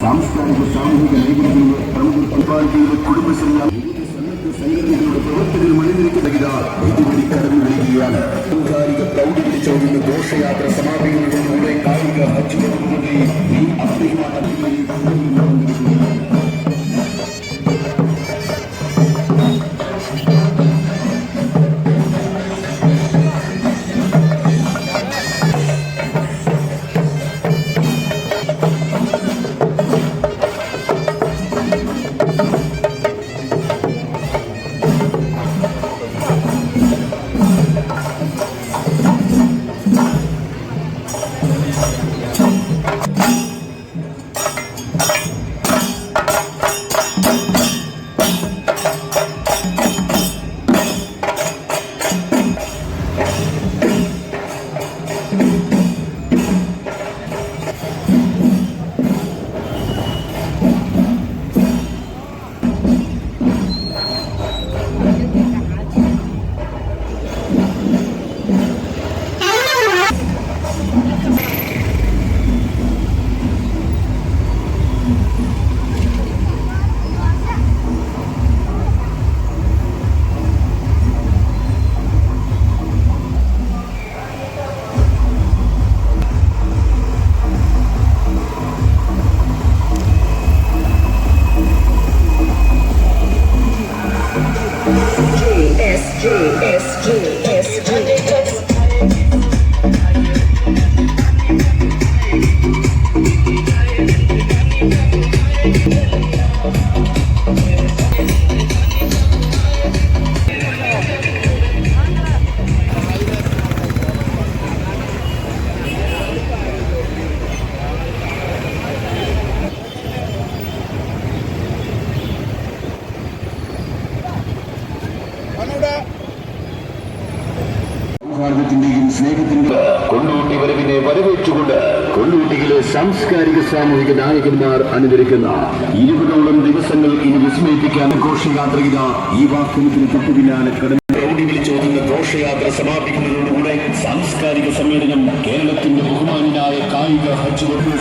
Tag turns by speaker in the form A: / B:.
A: സാംസ്കാരിക സാമൂഹിക മേഖലകളിലെ പ്രമുഖ പരിപാടികളുടെ കുടുംബശ്രീ സന്നദ്ധ സംഘടനകളുടെ പ്രവർത്തകർ മണിനിരക്കുന്ന ഇതുവഴി കടന്നു വരികയാണ്. സാംസ്കാരിക പ്രൗഢി പിടിച്ചോടുന്ന ഘോഷയാത്ര സമാപിക്കുന്നതോടുകൂടെ കായിക ഹജ്ജ് വകുപ്പിന്റെ ഈ അഭിമാന സൗഹാർദ്ദത്തിന്റെയും സ്നേഹത്തിന്റെയും കൊണ്ടോട്ടി വരവിനെ വരവേറ്റുകൊണ്ട് കൊണ്ടോട്ടിയിലെ സാംസ്കാരിക സാമൂഹിക നായകന്മാർ അനുകരിക്കുന്ന 20ഓളം ദിവസങ്ങൾ ഇനി വിസ്മയിപ്പിക്കാൻ ഘോഷയാത്ര ഈ വാക്യത്തിന് തൊട്ടുപിന്നാലെ കടന്നു പ്രൗഢി വിളിച്ചോതുന്ന ഘോഷയാത്ര സമാപിക്കുന്നതോടുകൂടെ സാംസ്കാരിക സമ്മേളനം കേരളത്തിന്റെ ബഹുമാനായ കായിക ഹജ്ജ് വകുപ്പ്